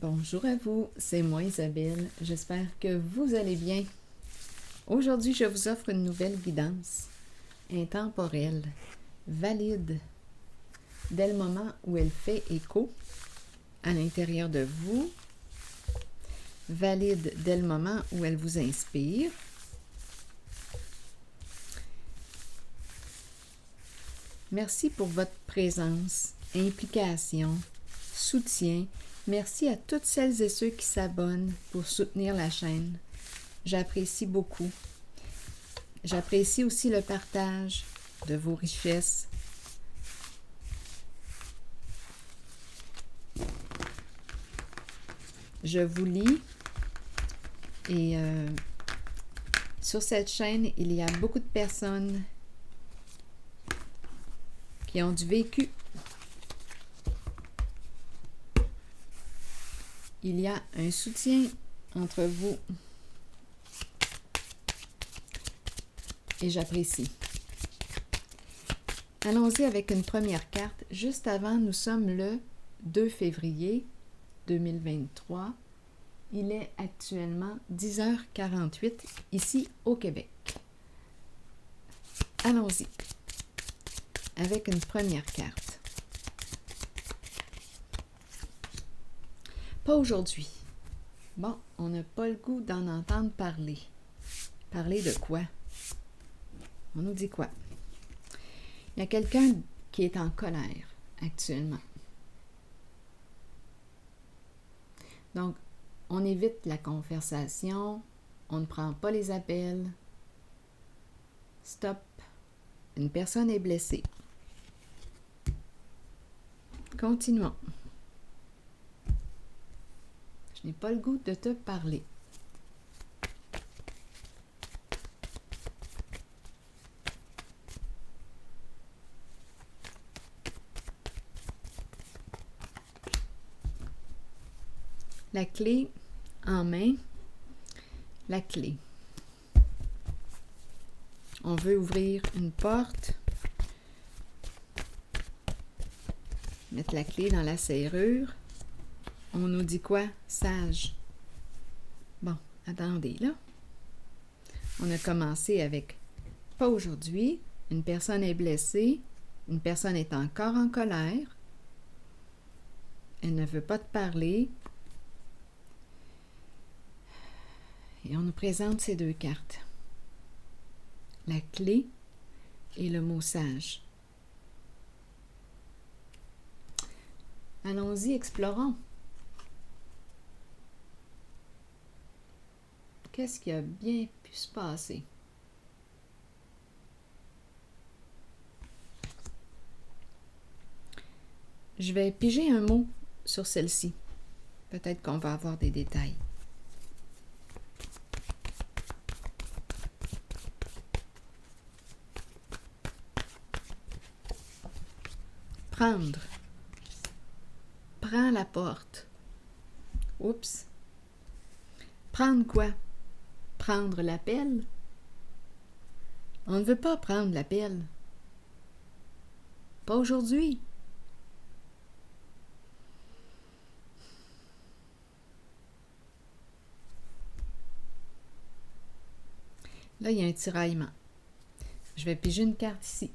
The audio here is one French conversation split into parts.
Bonjour à vous, c'est moi Isabelle, j'espère que vous allez bien. Aujourd'hui, je vous offre une nouvelle guidance, intemporelle, valide, dès le moment où elle fait écho à l'intérieur de vous, valide dès le moment où elle vous inspire, merci pour votre présence, implication, soutien. Merci à toutes celles et ceux qui s'abonnent pour soutenir la chaîne. J'apprécie beaucoup. J'apprécie aussi le partage de vos richesses. Je vous lis et sur cette chaîne, il y a beaucoup de personnes qui ont du vécu. Il y a un soutien entre vous et j'apprécie. Allons-y avec une première carte. Juste avant, nous sommes le 2 février 2023. Il est actuellement 10h48 ici au Québec. Allons-y avec une première carte. Pas aujourd'hui. Bon, on n'a pas le goût d'en entendre parler. Parler de quoi? On nous dit quoi? Il y a quelqu'un qui est en colère actuellement. Donc, on évite la conversation, on ne prend pas les appels. Stop. Une personne est blessée. Continuons. Je n'ai pas le goût de te parler. La clé en main, la clé. On veut ouvrir une porte, mettre la clé dans la serrure. On nous dit quoi? Sage. Bon, attendez là. On a commencé avec pas aujourd'hui. Une personne est blessée. Une personne est encore en colère. Elle ne veut pas te parler. Et on nous présente ces deux cartes. La clé et le mot sage. Allons-y, explorons. Qu'est-ce qui a bien pu se passer? Je vais piger un mot sur celle-ci. Peut-être qu'on va avoir des détails. Prendre. Prends la porte. Oups. Prendre quoi? Prendre l'appel? On ne veut pas prendre l'appel. Pas aujourd'hui. Là, il y a un tiraillement. Je vais piger une carte ici.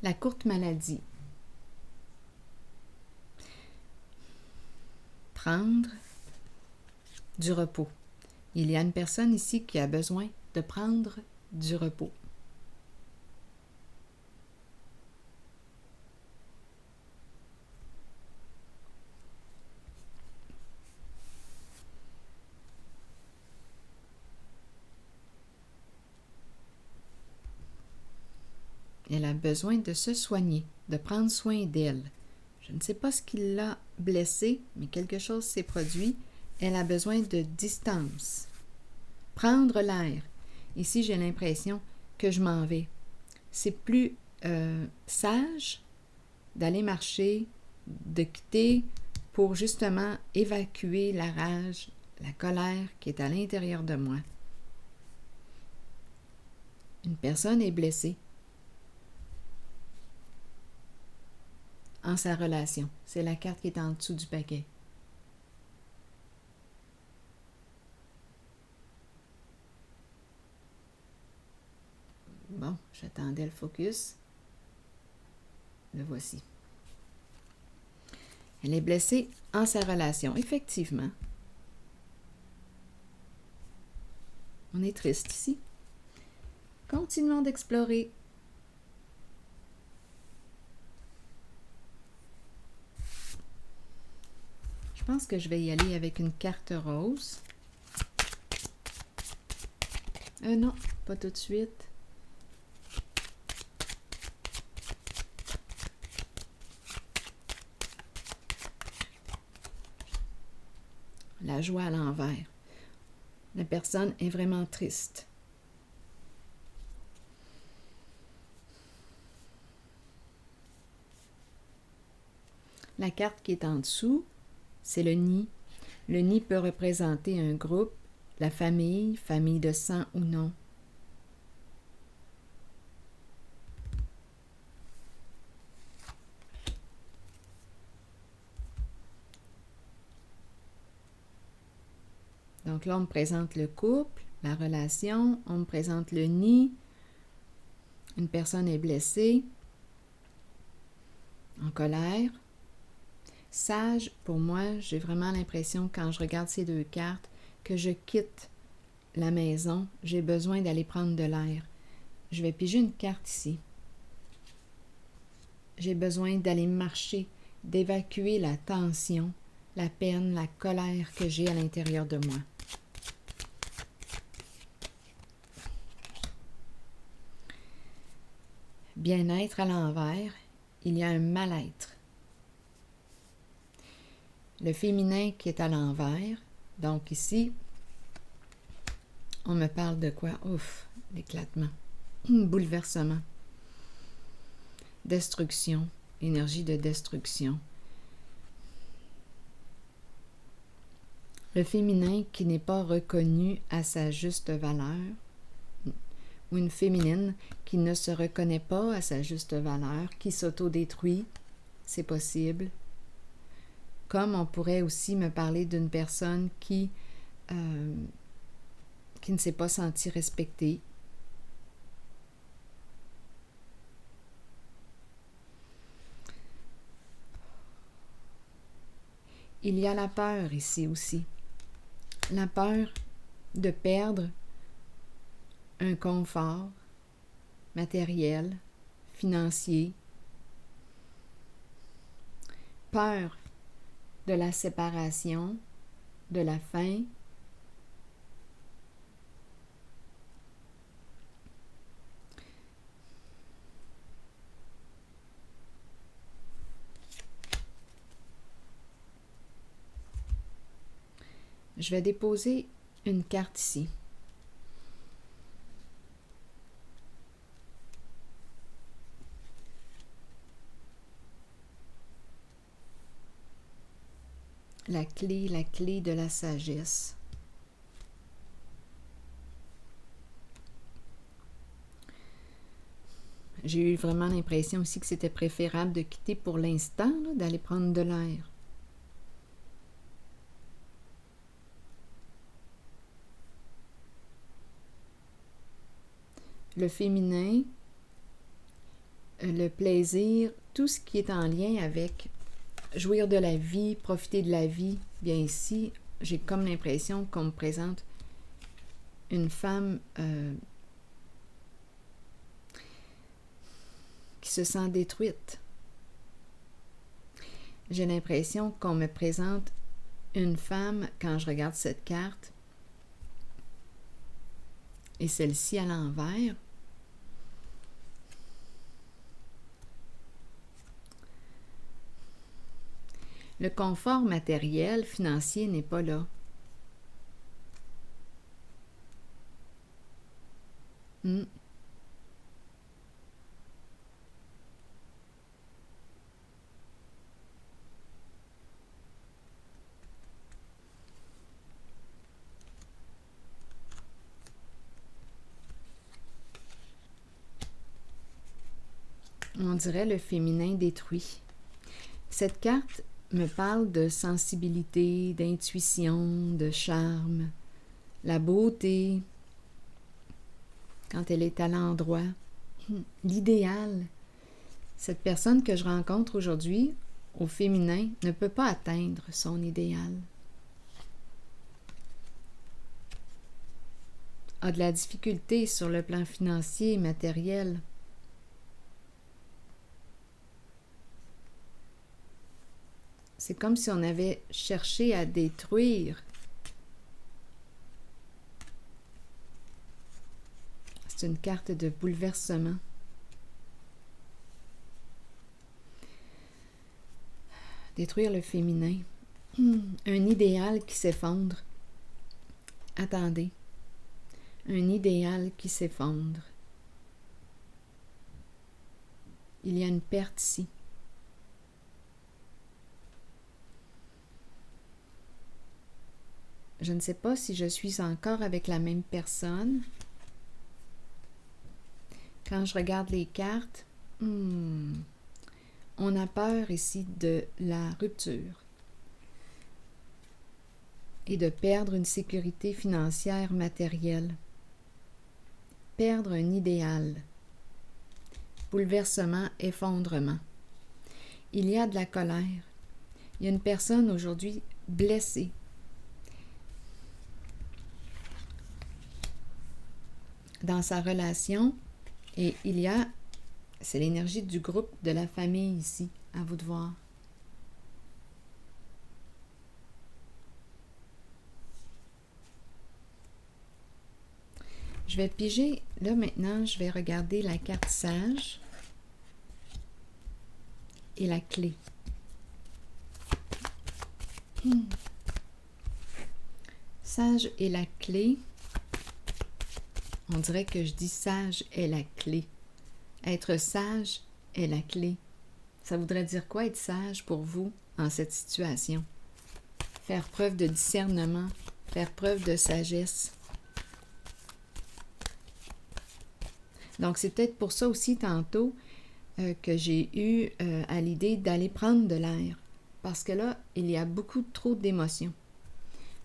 La courte maladie. Prendre du repos. Il y a une personne ici qui a besoin de prendre du repos. Elle a besoin de se soigner, de prendre soin d'elle. Je ne sais pas ce qui l'a blessée, mais quelque chose s'est produit. Elle a besoin de distance. Prendre l'air. Ici, j'ai l'impression que je m'en vais. C'est plus sage d'aller marcher, de quitter pour justement évacuer la rage, la colère qui est à l'intérieur de moi. Une personne est blessée en sa relation. C'est la carte qui est en dessous du paquet. Bon, j'attendais le focus. Le voici. Elle est blessée en sa relation. Effectivement. On est triste ici. Continuons d'explorer. Je pense que je vais y aller avec une carte rose. Non, pas tout de suite. La joie à l'envers. La personne est vraiment triste. La carte qui est en dessous, c'est le nid. Le nid peut représenter un groupe, la famille, famille de sang ou non. Donc là, on me présente le couple, la relation, on me présente le nid, une personne est blessée, en colère. Sage, pour moi, j'ai vraiment l'impression, quand je regarde ces deux cartes, que je quitte la maison, j'ai besoin d'aller prendre de l'air. Je vais piger une carte ici. J'ai besoin d'aller marcher, d'évacuer la tension, la peine, la colère que j'ai à l'intérieur de moi. Bien-être à l'envers, il y a un mal-être. Le féminin qui est à l'envers, donc ici, on me parle de quoi? Ouf, l'éclatement, bouleversement, destruction, énergie de destruction. Le féminin qui n'est pas reconnu à sa juste valeur, ou une féminine qui ne se reconnaît pas à sa juste valeur, qui s'autodétruit, c'est possible. Comme on pourrait aussi me parler d'une personne qui ne s'est pas sentie respectée. Il y a la peur ici aussi. La peur de perdre un confort matériel, financier. Peur de la séparation, de la fin. Je vais déposer une carte ici. La clé de la sagesse. J'ai eu vraiment l'impression aussi que c'était préférable de quitter pour l'instant, d'aller prendre de l'air. Le féminin, le plaisir, tout ce qui est en lien avec jouir de la vie, profiter de la vie. Bien ici, j'ai comme l'impression qu'on me présente une femme qui se sent détruite. J'ai l'impression qu'on me présente une femme, quand je regarde cette carte, et celle-ci à l'envers. Le confort matériel, financier n'est pas là. on dirait le féminin détruit. Cette carte me parle de sensibilité, d'intuition, de charme, la beauté, quand elle est à l'endroit, l'idéal. Cette personne que je rencontre aujourd'hui, au féminin, ne peut pas atteindre son idéal. A de la difficulté sur le plan financier et matériel. C'est comme si on avait cherché à détruire. C'est une carte de bouleversement. Détruire le féminin. Un idéal qui s'effondre. Attendez. Un idéal qui s'effondre. Il y a une perte ici. Je ne sais pas si je suis encore avec la même personne. Quand je regarde les cartes, on a peur ici de la rupture et de perdre une sécurité financière matérielle. Perdre un idéal. Bouleversement, effondrement. Il y a de la colère. Il y a une personne aujourd'hui blessée. Dans sa relation, et il y a, c'est l'énergie du groupe, de la famille ici, à vous de voir. Je vais piger, là maintenant, je vais regarder la carte sage et la clé. Sage et la clé. On dirait que je dis sage est la clé. Être sage est la clé. Ça voudrait dire quoi être sage pour vous en cette situation? Faire preuve de discernement, faire preuve de sagesse. Donc, c'est peut-être pour ça aussi tantôt que j'ai eu à l'idée d'aller prendre de l'air. Parce que là, il y a beaucoup trop d'émotions.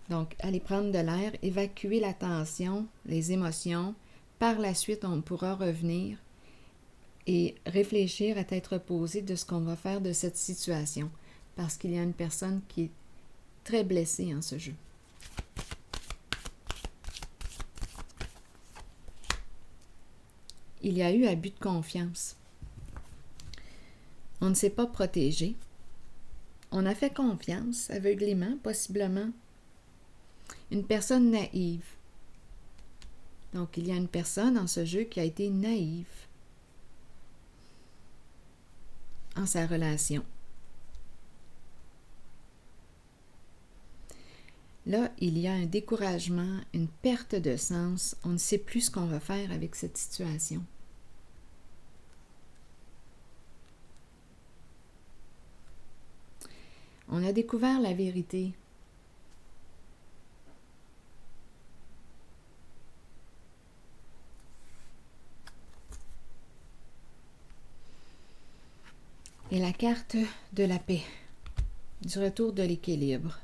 Donc, aller prendre de l'air, évacuer la tension, les émotions. Par la suite, on pourra revenir et réfléchir à tête reposée de ce qu'on va faire de cette situation. Parce qu'il y a une personne qui est très blessée en ce jeu. Il y a eu abus de confiance. On ne s'est pas protégé. On a fait confiance, aveuglément, possiblement. Une personne naïve. Donc, il y a une personne dans ce jeu qui a été naïve en sa relation. Là, il y a un découragement, une perte de sens. On ne sait plus ce qu'on va faire avec cette situation. On a découvert la vérité. Et la carte de la paix, du retour de l'équilibre.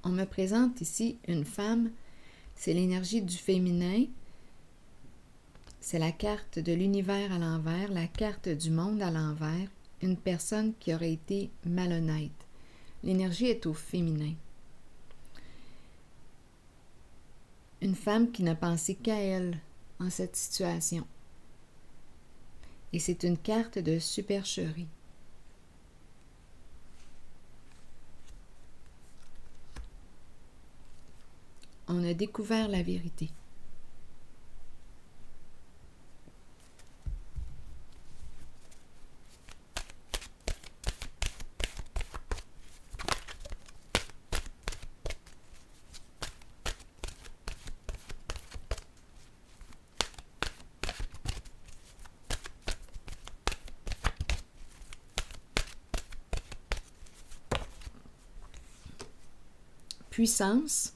On me présente ici une femme, c'est l'énergie du féminin, c'est la carte de l'univers à l'envers, la carte du monde à l'envers, une personne qui aurait été malhonnête. L'énergie est au féminin. Une femme qui n'a pensé qu'à elle en cette situation. Et c'est une carte de supercherie. On a découvert la vérité. Puissance.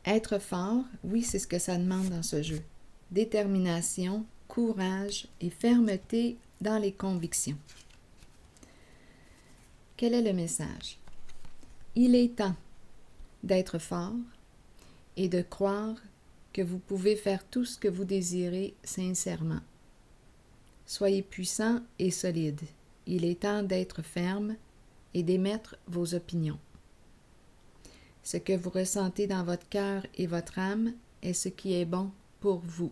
Être fort, oui, c'est ce que ça demande dans ce jeu. détermination, courage et fermeté dans les convictions. Quel est le message? Il est temps d'être fort et de croire que vous pouvez faire tout ce que vous désirez sincèrement. Soyez puissant et solide. Il est temps d'être ferme et d'émettre vos opinions. Ce que vous ressentez dans votre cœur et votre âme est ce qui est bon pour vous.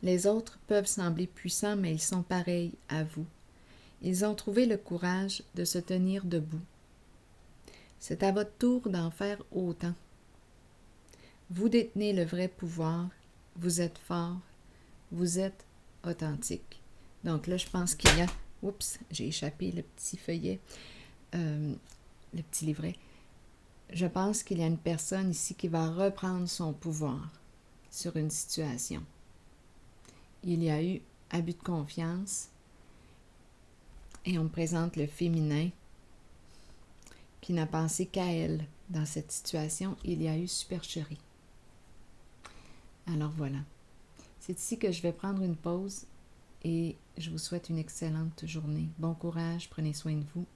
Les autres peuvent sembler puissants, mais ils sont pareils à vous. Ils ont trouvé le courage de se tenir debout. C'est à votre tour d'en faire autant. Vous détenez le vrai pouvoir, vous êtes fort, vous êtes authentique. Donc là, je pense qu'il y a... Oups, j'ai échappé le petit feuillet, le petit livret. Je pense qu'il y a une personne ici qui va reprendre son pouvoir sur une situation. Il y a eu abus de confiance et on me présente le féminin qui n'a pensé qu'à elle dans cette situation. Il y a eu supercherie. Alors voilà. C'est ici que je vais prendre une pause et je vous souhaite une excellente journée. Bon courage, prenez soin de vous.